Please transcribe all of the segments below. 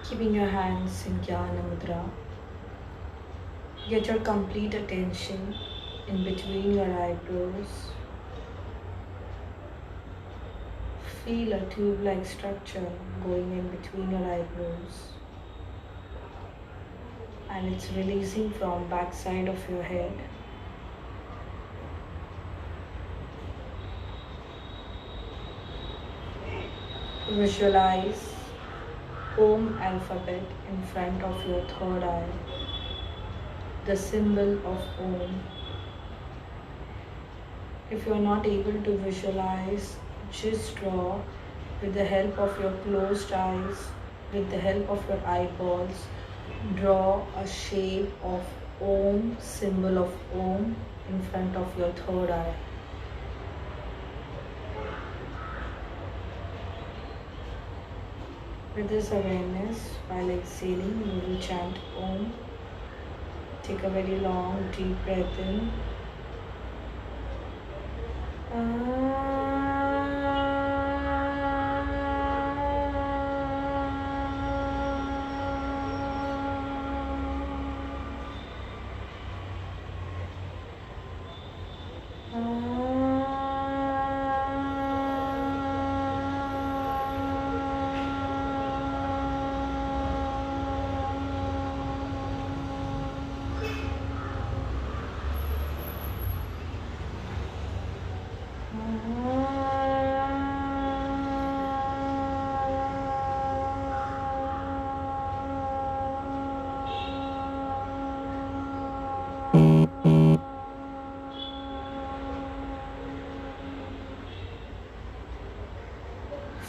Keeping your hands in Jnana Mudra, get your complete attention in between your eyebrows. Feel a tube-like structure going in between your eyebrows, and it's releasing from backside of your head. Visualize Om alphabet in front of your third eye, the symbol of Om. If you are not able to visualize, just draw with the help of your closed eyes, with the help of your eyeballs. Draw a shape of Om, symbol of Om, in front of your third eye. With this awareness, while exhaling, you will chant Om. Take a very long, deep breath in.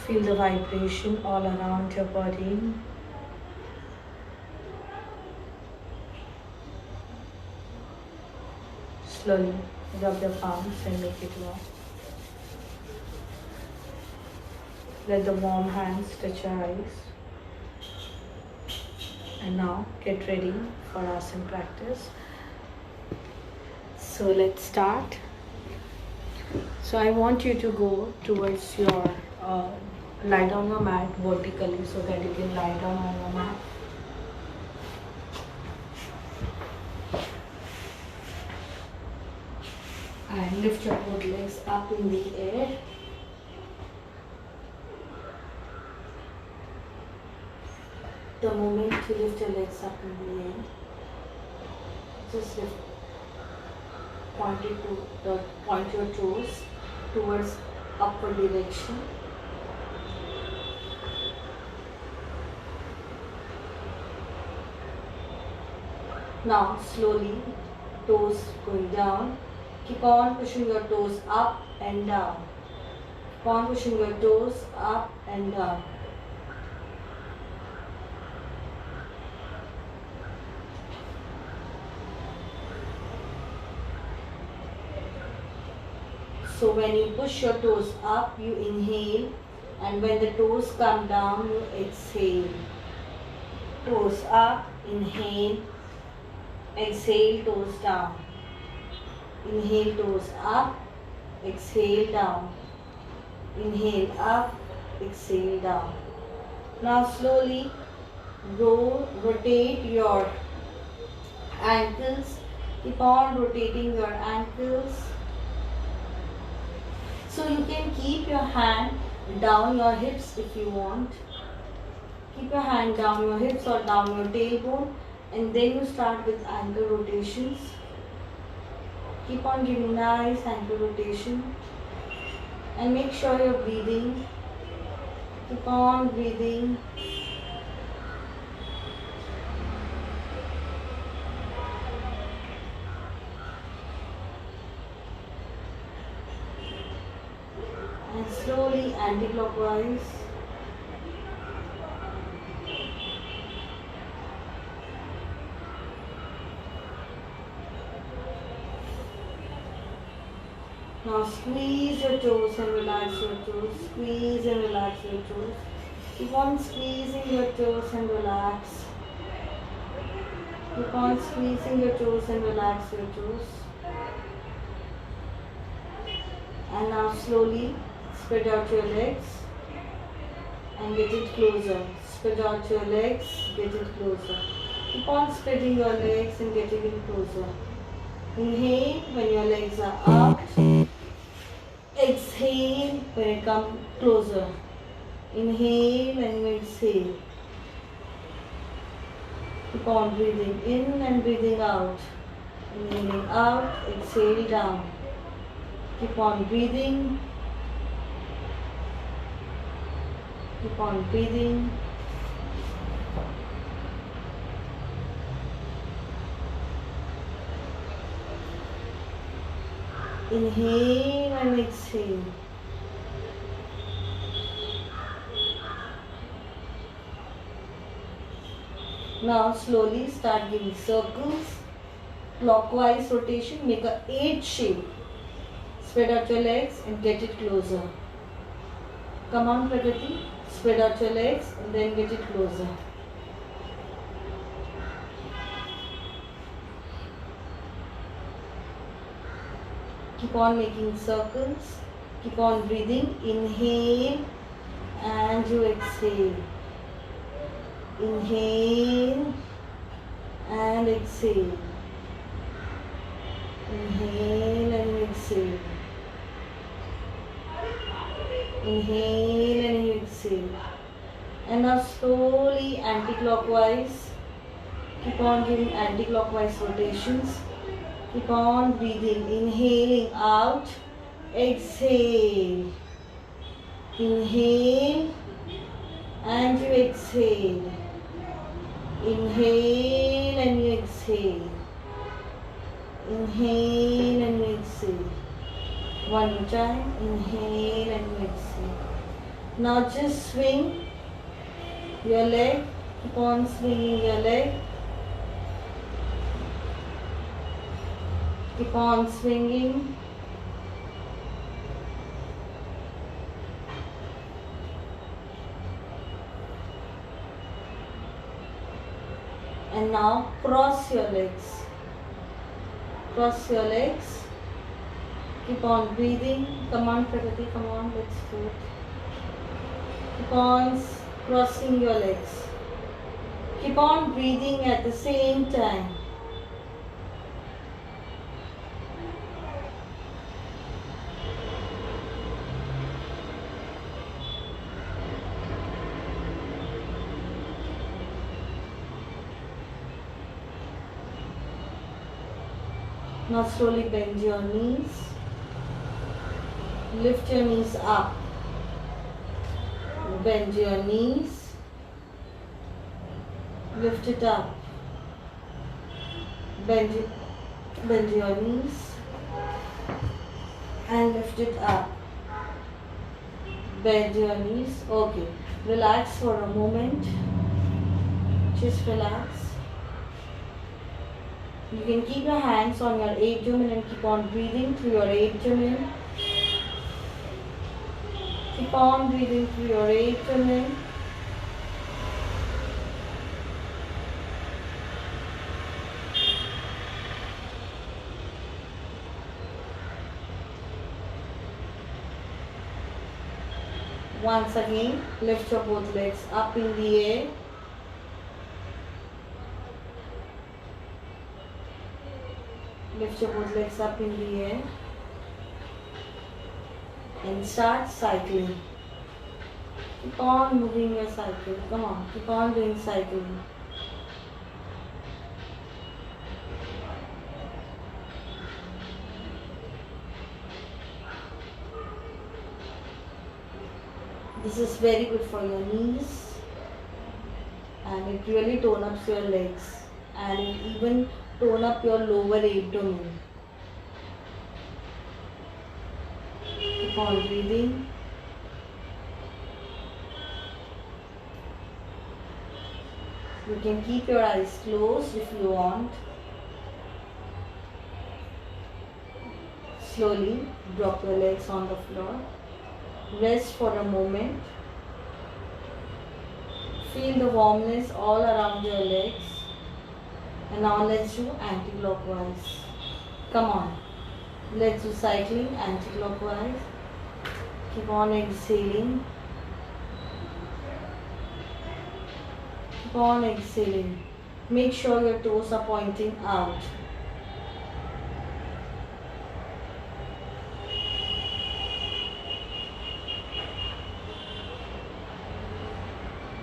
Feel the vibration all around your body. Slowly rub your palms and make it warm. Let the warm hands touch your eyes. And now get ready for asana practice. So let's start. So I want you to go towards your lie down your mat vertically so that you can lie down on your mat. And lift your both legs up in the air. The moment you lift your legs up in the air, just lift, point your toes towards upward direction. Now slowly, toes going down. Keep on pushing your toes up and down. Keep on pushing your toes up and down. So when you push your toes up, you inhale, and when the toes come down, you exhale. Toes up, inhale, exhale, toes down. Inhale, toes up, exhale, down. Inhale, up, exhale, down. Now slowly rotate your ankles. Keep on rotating your ankles. So you can keep your hand down your hips if you want. Keep your hand down your hips or down your tailbone, and then you start with ankle rotations. Keep on giving nice ankle rotation and make sure you're breathing. Keep on breathing. And slowly anti-clockwise. Now squeeze your toes and relax your toes. Squeeze and relax your toes. Keep on squeezing your toes and relax. Keep on squeezing your toes and relax your toes. And now slowly spread out your legs and get it closer. spread out your legs, get it closer. Keep on spreading your legs and getting it closer. Inhale when your legs are up. Exhale when it comes closer. Inhale and you exhale. Keep on breathing in and breathing out. Inhaling out, exhale down. Keep on breathing. Keep on breathing. Inhale and exhale. Now slowly start giving circles, clockwise rotation, make a 8 shape. Spread out your legs and get it closer. Come on Pragati, spread out your legs and then get it closer. Keep on making circles, keep on breathing, inhale and you exhale. Inhale and exhale. Inhale and exhale. Inhale and exhale. And now slowly anti-clockwise. Keep on giving anti-clockwise rotations. Keep on breathing. Inhaling out. Exhale. Inhale and you exhale. Inhale and you exhale. Inhale and you exhale. One more time. Inhale and you exhale. Now just swing your leg. Keep on swinging your leg. Keep on swinging. And now cross your legs. Cross your legs. Keep on breathing. Come on, Pragati, come on, let's do it. Keep on crossing your legs. Keep on breathing at the same time. Now slowly bend your knees. Lift your knees up. Bend your knees. Lift it up. Bend your knees and lift it up. Bend your knees. Okay. Relax for a moment. Just relax. You can keep your hands on your abdomen and keep on breathing through your abdomen. Keep on breathing through your abdomen. Once again, lift your both legs up in the air. Lift your both legs up in the air and start cycling. Keep on moving your cycle. Come on, keep on doing cycling. This is very good for your knees and it really tone up your legs and it even tone up your lower abdomen. Keep on breathing. You can keep your eyes closed if you want. Slowly drop your legs on the floor. Rest for a moment. Feel the warmness all around your legs. And now let's do anti-clockwise. Come on. Let's do cycling anti-clockwise. Keep on exhaling. Keep on exhaling. Make sure your toes are pointing out.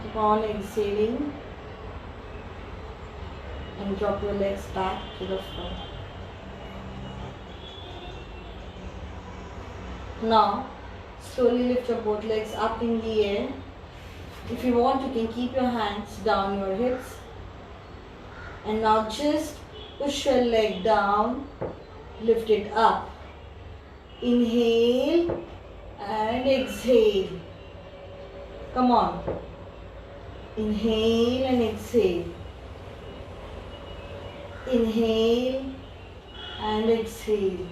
Keep on exhaling and drop your legs back to the floor. Now, slowly lift your both legs up in the air. If you want, you can keep your hands down your hips. And now just push your leg down, lift it up. Inhale and exhale. Come on. Inhale and exhale. Inhale and exhale.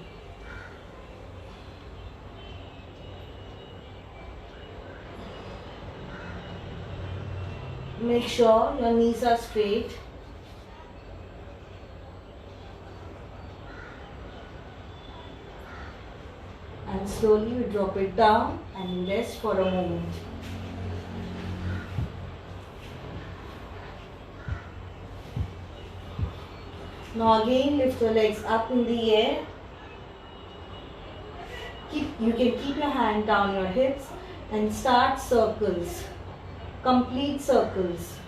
Make sure your knees are straight. And slowly you drop it down and you rest for a moment. Now again lift your legs up in the air. You can keep your hand down your hips and start circles. Complete circles.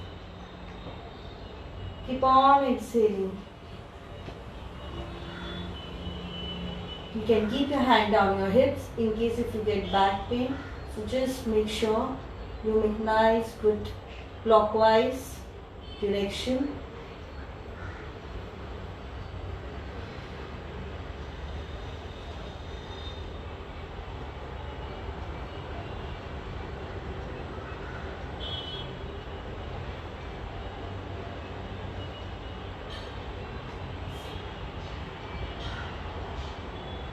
Keep on exhaling. You can keep your hand down your hips in case if you get back pain. So just make sure you make nice good clockwise direction.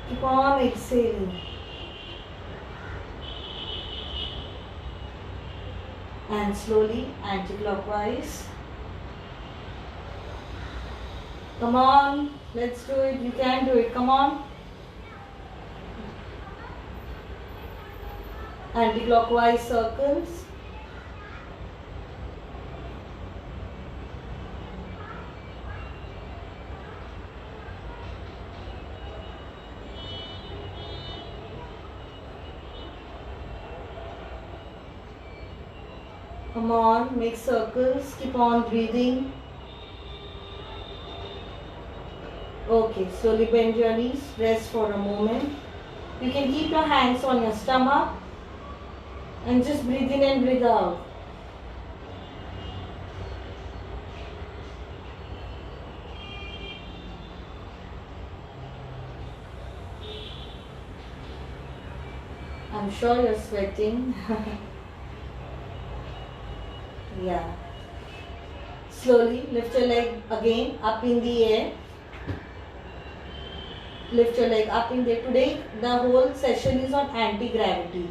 Keep on exhaling. And slowly anti-clockwise. Come on, let's do it. You can do it. Come on. Anti-clockwise circles. Come on, make circles, keep on breathing. Okay, slowly bend your knees, rest for a moment. You can keep your hands on your stomach and just breathe in and breathe out. I'm sure you're sweating. Yeah. Slowly lift your leg again up in the air. Lift your leg up in the air. Today the whole session is on anti-gravity.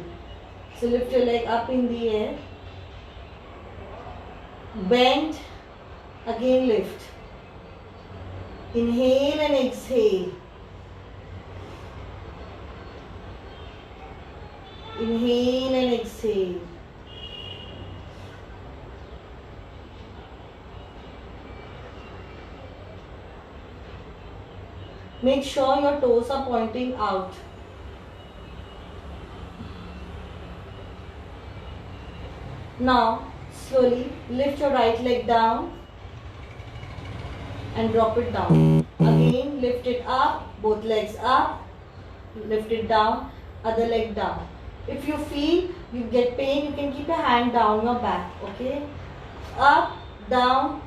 So lift your leg up in the air. Bend. Again lift. Inhale and exhale. Inhale and exhale. Make sure your toes are pointing out. Now, slowly lift your right leg down and drop it down. Again, lift it up, both legs up, lift it down, other leg down. If you feel you get pain, you can keep your hand down your back, okay? Up, down.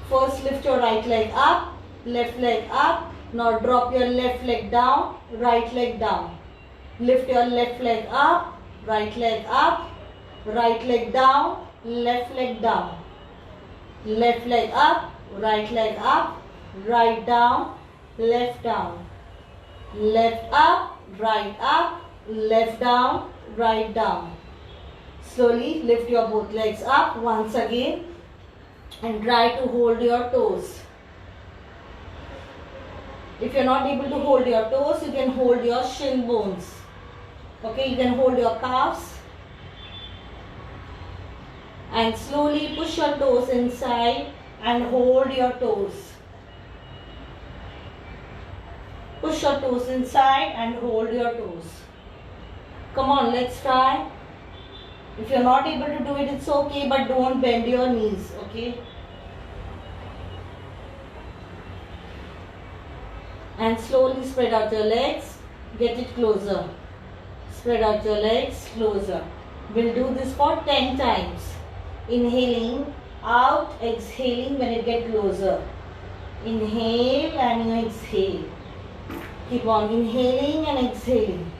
First lift your right leg up. Left leg up. Now drop your left leg down, right leg down. Lift your left leg up, right leg up, right leg down, left leg down. Left leg up, right leg up, right down, left down. Left up, right up, left down, right down. Slowly lift your both legs up once again and try to hold your toes. If you are not able to hold your toes, you can hold your shin bones. Okay, you can hold your calves And slowly push your toes inside and hold your toes. Push your toes inside and hold your toes. Come on, let's try. If you're not able to do it, it's okay, but don't bend your knees, okay? And slowly spread out your legs. Get it closer. Spread out your legs closer. We'll do this for 10 times. Inhaling out, exhaling when it gets closer. Inhale and you exhale. Keep on inhaling and exhaling.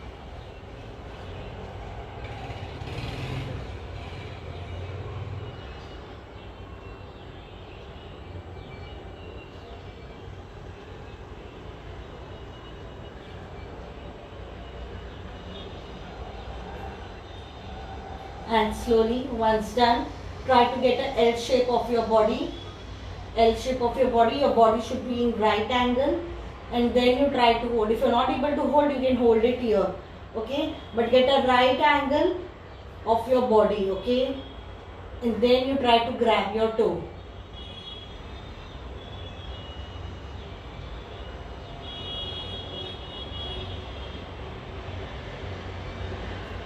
And slowly, once done, try to get an L shape of your body. L shape of your body should be in right angle, and then you try to hold. If you're not able to hold, you can hold it here, okay? But get a right angle of your body, okay? And then you try to grab your toe.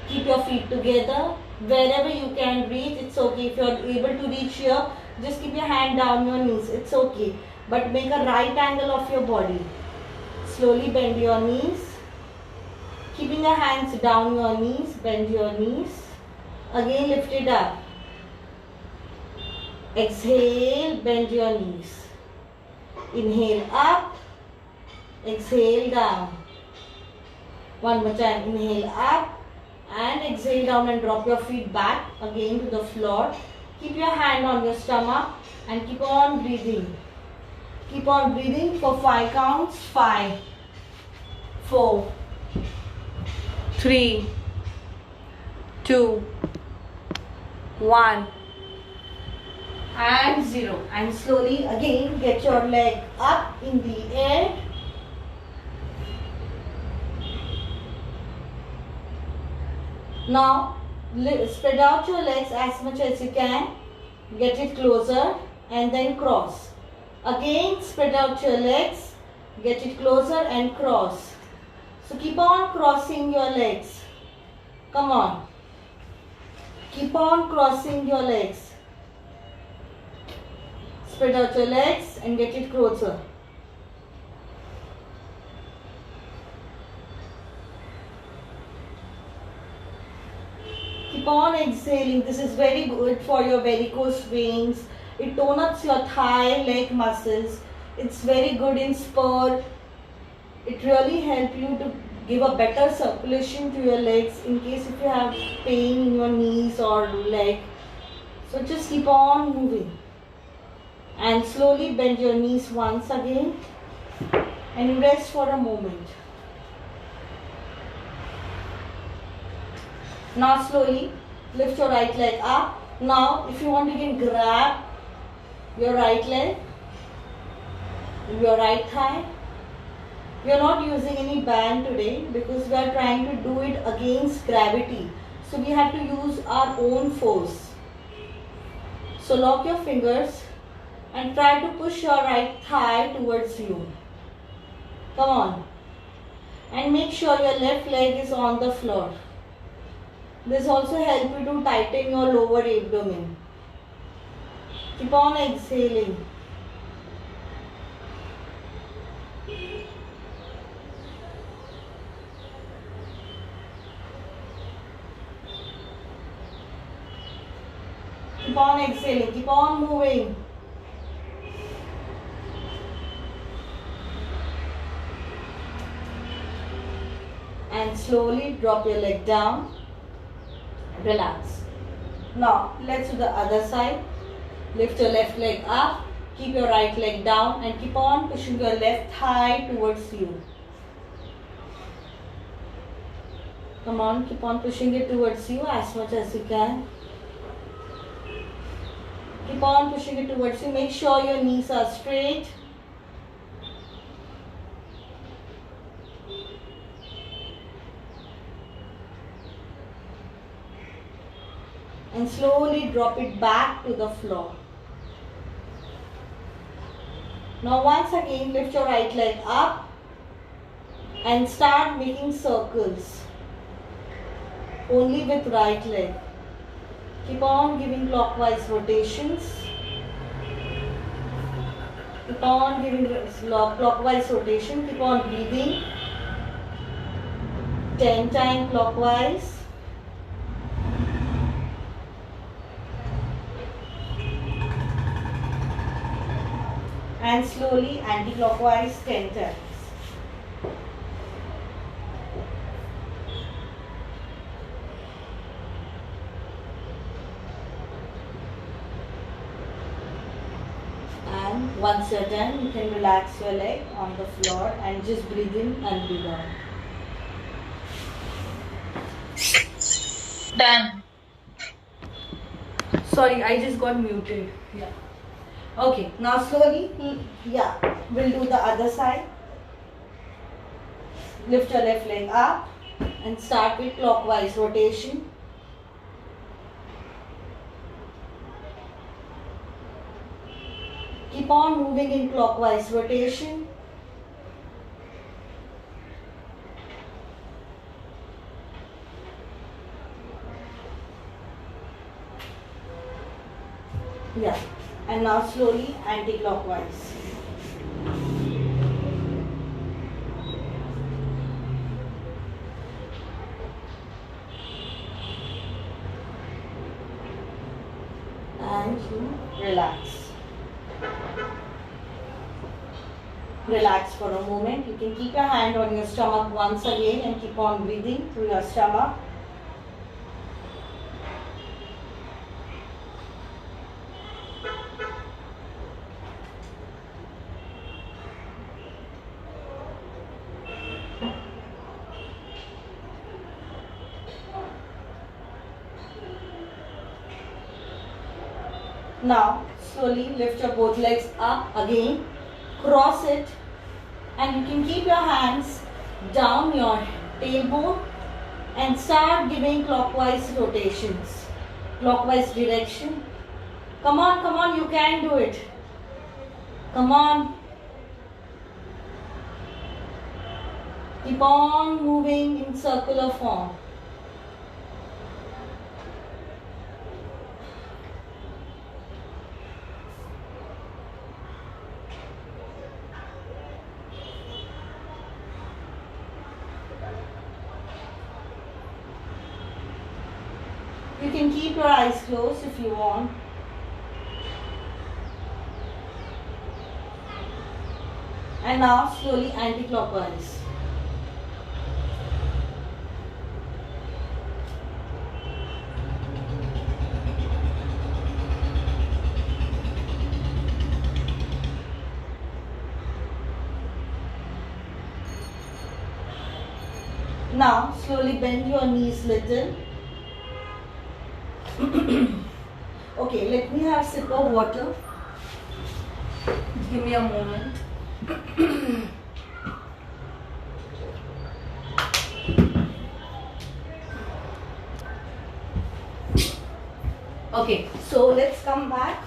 Keep your feet together. Wherever you can reach, it's okay. If you're able to reach here, just keep your hand down your knees. It's okay. But make a right angle of your body. Slowly bend your knees. Keeping your hands down your knees, bend your knees. Again lift it up. Exhale, bend your knees. Inhale up. Exhale down. One more time. Inhale up. And exhale down and drop your feet back again to the floor. Keep your hand on your stomach and keep on breathing. Keep on breathing for 5 counts. 5, 4, 3, 2, 1 and 0. And slowly again get your leg up in the air. Now spread out your legs as much as you can. Get it closer and then cross. Again spread out your legs. Get it closer and cross. So keep on crossing your legs. Come on. Keep on crossing your legs. Spread out your legs and get it closer. Keep on exhaling. This is very good for your varicose veins. It tones up your thigh, leg muscles. It's very good in spur. It really helps you to give a better circulation to your legs in case if you have pain in your knees or leg. So just keep on moving. And slowly bend your knees once again and rest for a moment. Now slowly lift your right leg up. Now if you want, you can grab your right leg, your right thigh. We are not using any band today because we are trying to do it against gravity. So we have to use our own force. So lock your fingers and try to push your right thigh towards you. Come on. And make sure your left leg is on the floor. This also helps you to tighten your lower abdomen. Keep on exhaling. Keep on exhaling. Keep on moving. And slowly drop your leg down. Relax. Now let's do the other side. Lift your left leg up. Keep your right leg down and keep on pushing your left thigh towards you. Come on, keep on pushing it towards you as much as you can. Keep on pushing it towards you. Make sure your knees are straight. and slowly drop it back to the floor. Now once again lift your right leg up and start making circles only with right leg. Keep on giving clockwise rotations. Keep on giving clockwise rotation. Keep on breathing. 10 times clockwise. And slowly anti-clockwise 10 times. And once you're done, you can relax your leg on the floor and just breathe in and breathe out. Done. Sorry, I just got muted. Yeah. Okay, now slowly, we'll do the other side. Lift your left leg up and start with clockwise rotation. Keep on moving in clockwise rotation. Yeah, and now slowly anti-clockwise. And you relax. Relax for a moment. You can keep your hand on your stomach once again and keep on breathing through your stomach. Now slowly lift your both legs up again, cross it, and you can keep your hands down your tailbone and start giving clockwise rotations, clockwise direction. Come on, you can do it. Come on. Keep on moving in circular form. You can keep your eyes closed if you want. And now slowly anti-clockwise. Now slowly bend your knees little. Okay, let me have a sip of water. Give me a moment. Okay, so let's come back.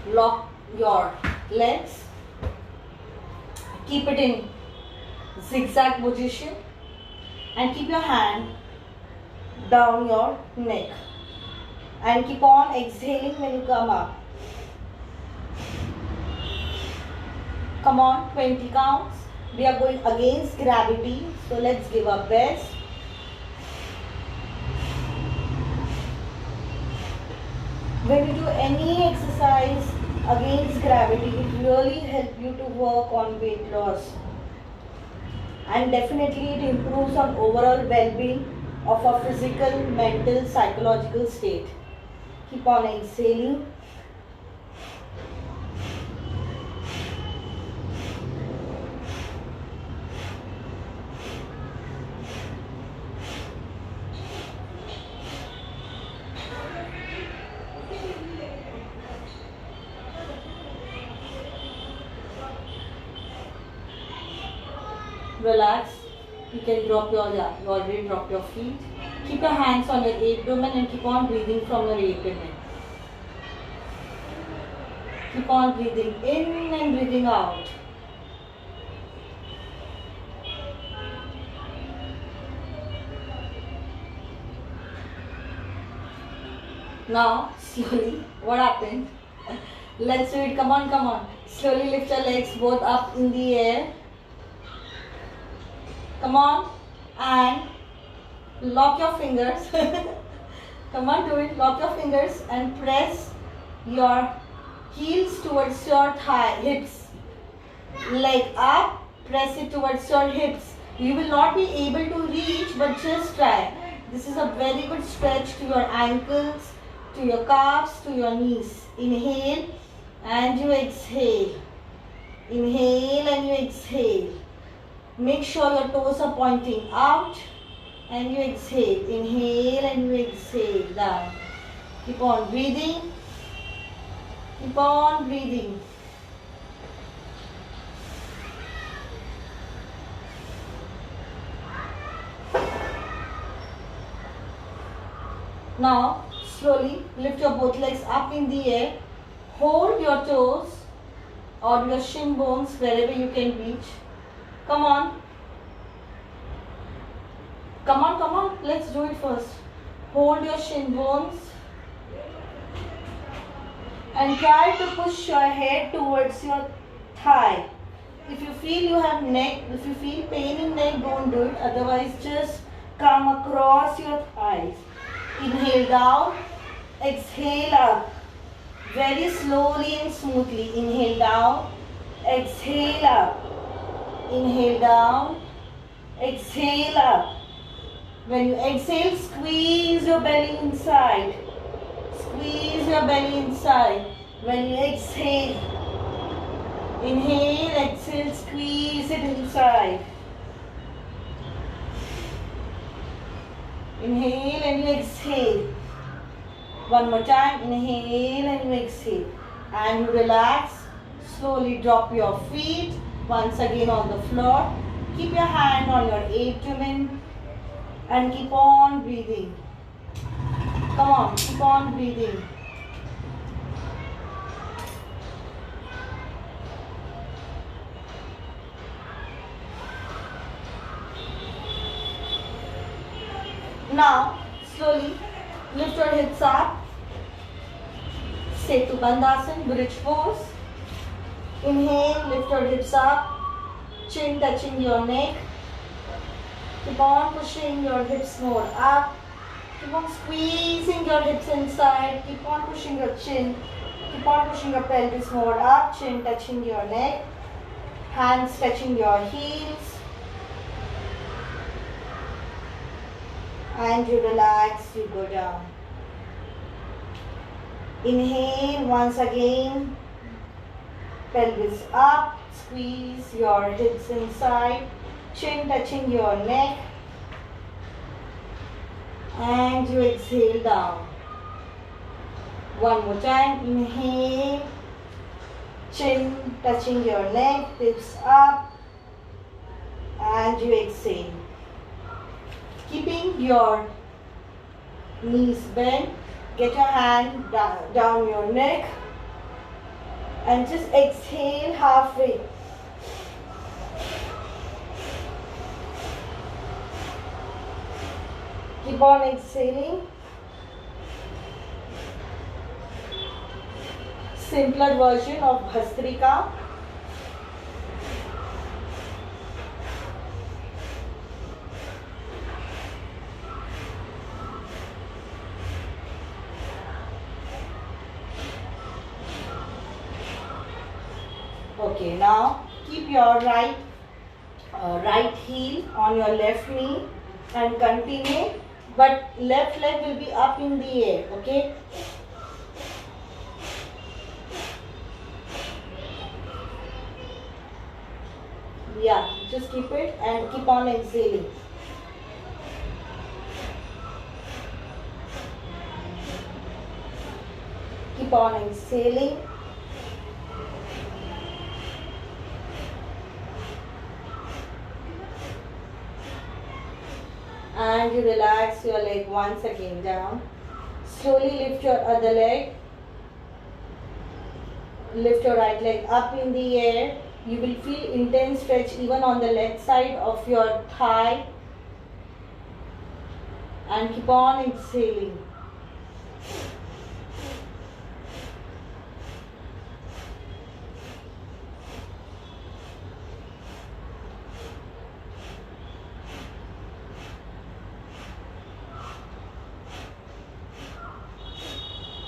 Lock your legs. Keep it in zigzag position and keep your hand down your neck and keep on exhaling when you come up. Come on, 20 counts. We are going against gravity, so let's give our best. When you do any exercise against gravity, it really helps you to work on weight loss, and definitely it improves on overall well-being of our physical, mental, psychological state. Keep on exhaling. Relax. You can drop your, you already dropped your feet. Keep your hands on your abdomen and keep on breathing from your abdomen. Keep on breathing in and breathing out. Now, slowly, what happened? Let's do it. Come on, come on. Slowly lift your legs both up in the air. Come on. And lock your fingers. Come on, do it. Lock your fingers and press your heels towards your hips. Leg up. Press it towards your hips. You will not be able to reach, but just try. This is a very good stretch to your ankles, to your calves, to your knees. Inhale and you exhale. Inhale and you exhale. Make sure your toes are pointing out and you exhale. Inhale and you exhale down. Keep on breathing. Keep on breathing. Now, slowly lift your both legs up in the air. Hold your toes or your shin bones wherever you can reach. Come on. Come on, come on. Let's do it first. Hold your shin bones. And try to push your head towards your thigh. If you feel you have neck, if you feel pain in neck, don't do it. Otherwise, just come across your thighs. Inhale down, exhale up. Very slowly and smoothly. Inhale down, exhale up. Inhale down, exhale up. When you exhale, squeeze your belly inside. Squeeze your belly inside. When you exhale, inhale, exhale, squeeze it inside. Inhale and you exhale. One more time. Inhale and you exhale. And you relax. Slowly drop your feet once again on the floor. Keep your hand on your abdomen and keep on breathing. Come on, keep on breathing. Now, slowly lift your hips up. Setu Bandhasan, bridge pose. Inhale, lift your hips up. Chin touching your neck. Keep on pushing your hips more up. Keep on squeezing your hips inside. Keep on pushing your chin. Keep on pushing your pelvis more up. Chin touching your neck. Hands touching your heels. And you relax, you go down. Inhale once again. Pelvis up. Squeeze your hips inside. Chin touching your neck. And you exhale down. One more time. Inhale. Chin touching your neck. Hips up. And you exhale. Keeping your knees bent, get your hand down your neck and just exhale halfway. Keep on exhaling. Simpler version of Bhastrika. Okay, now keep your right heel on your left knee and continue, but left leg will be up in the air, okay? Yeah, just keep it and keep on exhaling. Keep on exhaling. and you relax your leg once again down. Slowly lift your other leg. Lift your right leg up in the air. You will feel intense stretch even on the left side of your thigh. And keep on exhaling.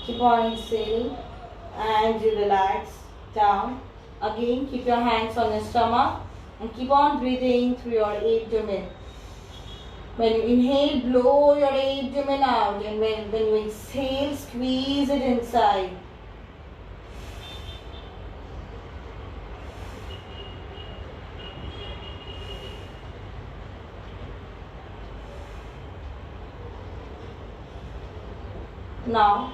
Keep on exhaling and you relax down. Again, keep your hands on your stomach and keep on breathing through your abdomen. When you inhale, blow your abdomen out, and when you exhale, squeeze it inside. Now,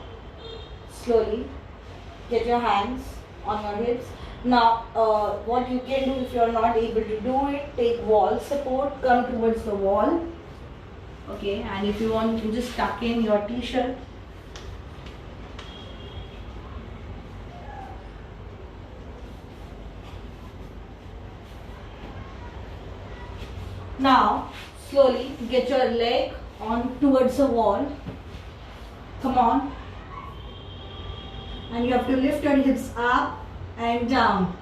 slowly get your hands on your hips. Now, what you can do if you are not able to do it, take wall support, come towards the wall. Okay, and if you want, you can just tuck in your t-shirt. Now, slowly get your leg on towards the wall. Come on. And you have to lift your hips up and down.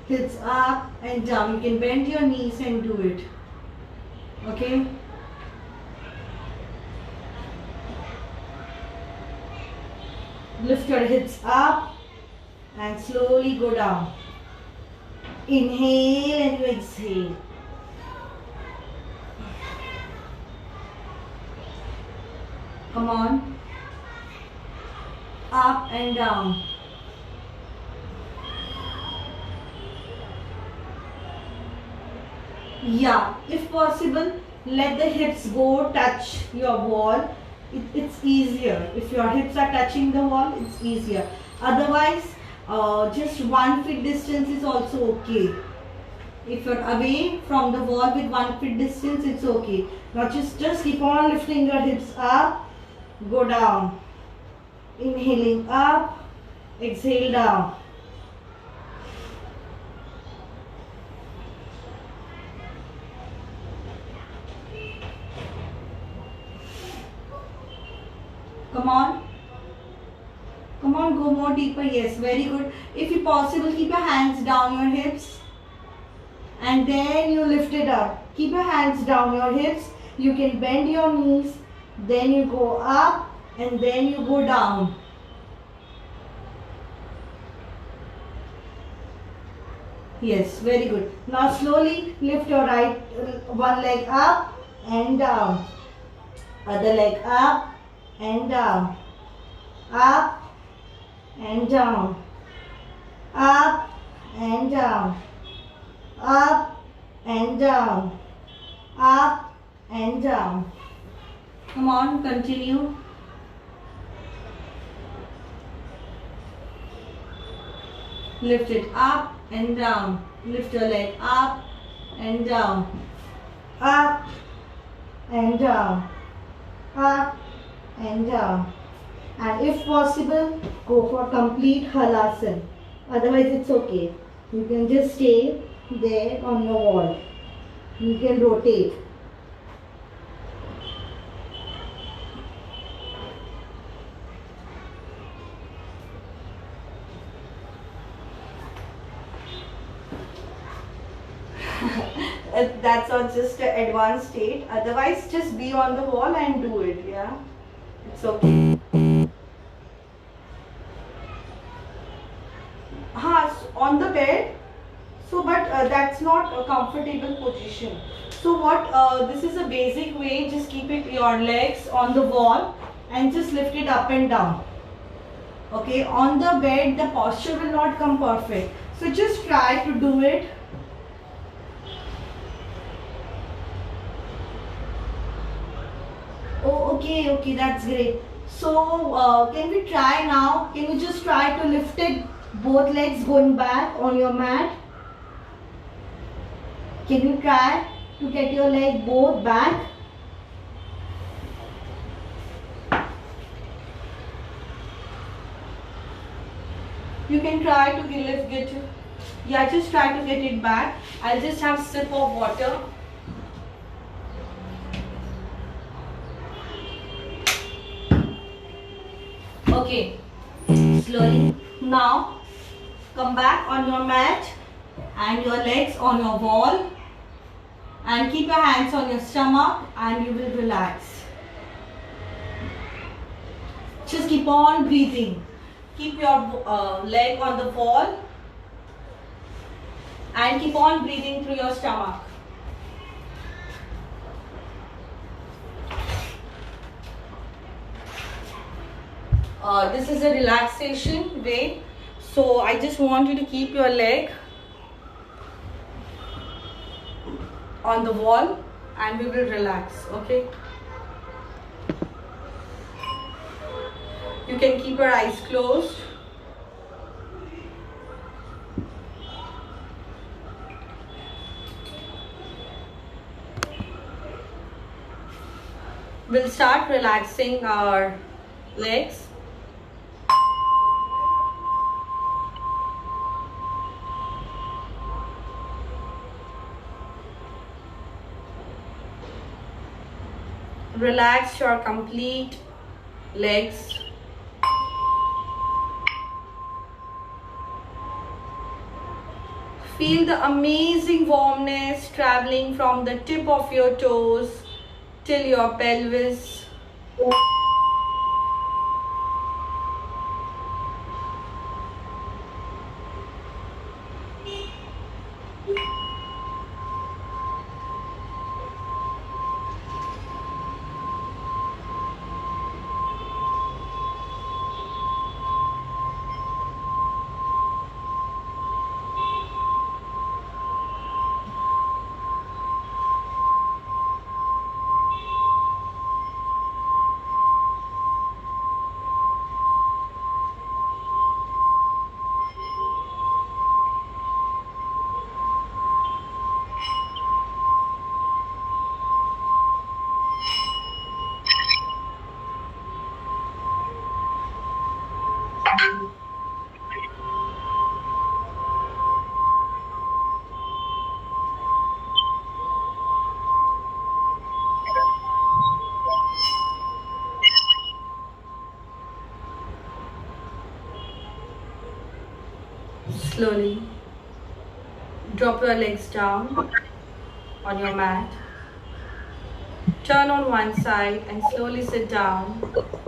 Hips up and down. You can bend your knees and do it. Okay? Lift your hips up and slowly go down. Inhale and you exhale. Come on. Up and down. Yeah, if possible, let the hips go touch your wall. It's easier. If your hips are touching the wall, it's easier. Otherwise, just 1 foot distance is also okay. If you're away from the wall with 1 foot distance, it's okay. Now just keep on lifting your hips up, go down. Inhaling up, exhale down. Come on. Come on, go more deeper. Yes, very good. If you possible, keep your hands down your hips. And then you lift it up. Keep your hands down your hips. You can bend your knees. Then you go up and then you go down. Yes, very good. Now slowly lift your right one leg up and down. Other leg up and down. Up and down. Up and down. Up and down. Up and down. Come on, continue. Lift it up and down. Lift your leg up and down. Up and down. Up and down. And if possible, go for complete halasana. Otherwise it's okay. You can just stay there on your wall. You can rotate. That's on just an advanced state. Otherwise, just be on the wall and do it. Yeah, it's okay. On the bed. So, but that's not a comfortable position. So, this is a basic way. Just keep your legs on the wall and just lift it up and down. Okay, on the bed, the posture will not come perfect. So, just try to do it. Oh, okay, that's great. So, can we try now? Can you just try to lift it, both legs going back on your mat? Can you try to get your leg both back? You can try to get yeah, just try to get it back. I'll just have a sip of water. Okay, slowly. Now come back on your mat and your legs on your wall, and keep your hands on your stomach and you will relax. Just keep on breathing. Keep your leg on the wall and keep on breathing through your stomach. This is a relaxation way. So I just want you to keep your leg on the wall and we will relax, okay? You can keep your eyes closed. We'll start relaxing our legs. Relax your complete legs. Feel the amazing warmness traveling from the tip of your toes till your pelvis. Slowly drop your legs down on your mat. Turn on one side and slowly sit down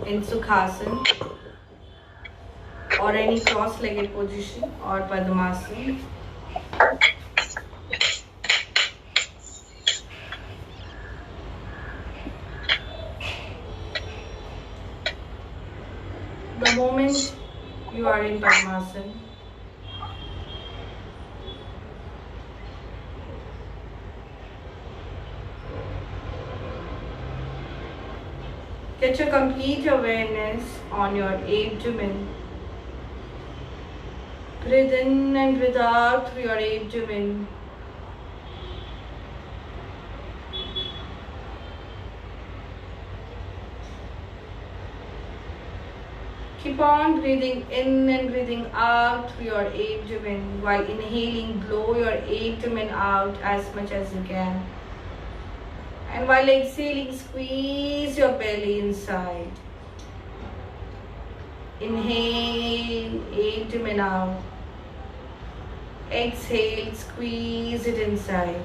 in Sukhasana or any cross-legged position or Padmasana. The moment you are in Padmasana, get your complete awareness on your abdomen. Breathe in and breathe out through your abdomen. Keep on breathing in and breathing out through your abdomen. While inhaling, blow your abdomen out as much as you can. And while exhaling, squeeze your belly inside. Inhale, abdomen out. Exhale, squeeze it inside.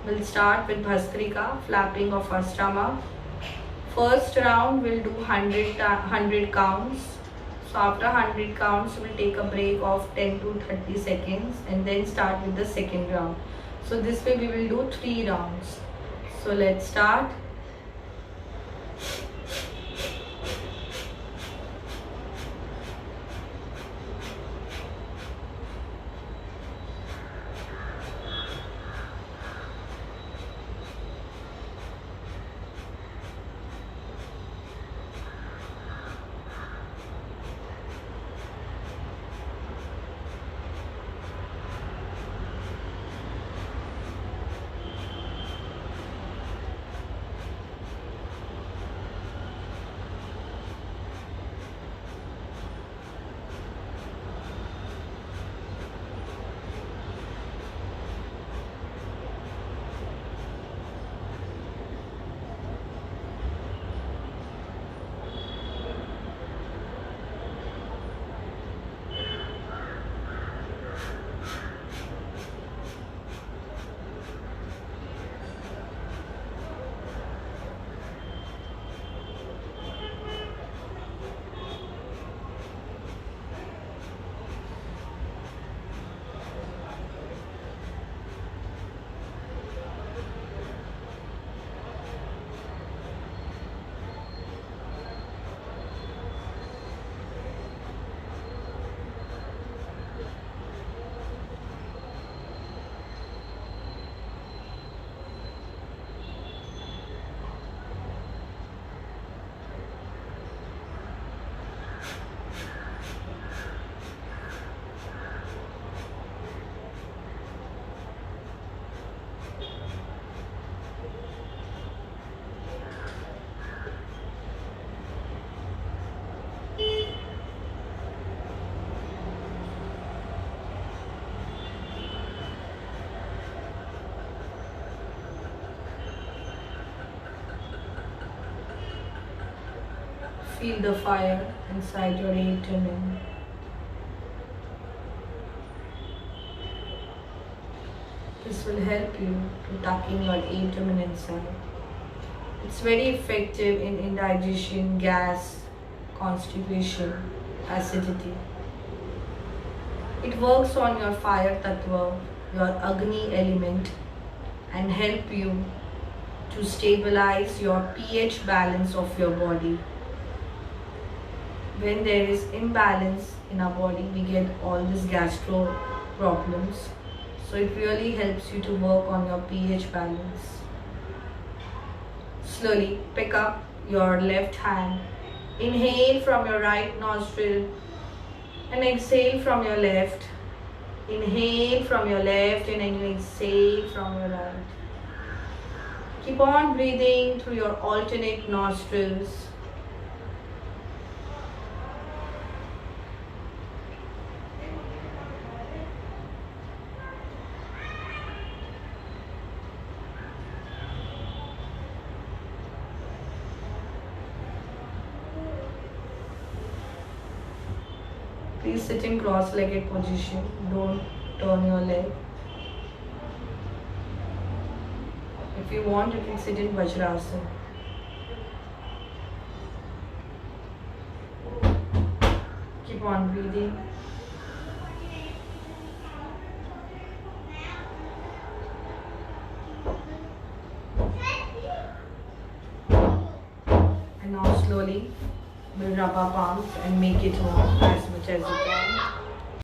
We'll start with Bhastrika, flapping of our stomach. First round we'll do 100 counts. So after 100 counts, we'll take a break of 10 to 30 seconds and then start with the second round. So this way we will do 3 rounds. So let's start. feel the fire inside your abdomen. This will help you to tuck in your abdomen inside. It's very effective in indigestion, gas, constipation, acidity. It works on your fire tattva, your Agni element, and help you to stabilize your pH balance of your body. When there is imbalance in our body, we get all these gastro problems. So it really helps you to work on your pH balance. Slowly pick up your left hand. Inhale from your right nostril and exhale from your left. Inhale from your left and then you exhale from your right. Keep on breathing through your alternate nostrils. Please sit in cross-legged position. Don't turn your leg. If you want, you can sit in Vajrasana. Keep on breathing. And now slowly we'll rub our palms and make it warm as much as you can.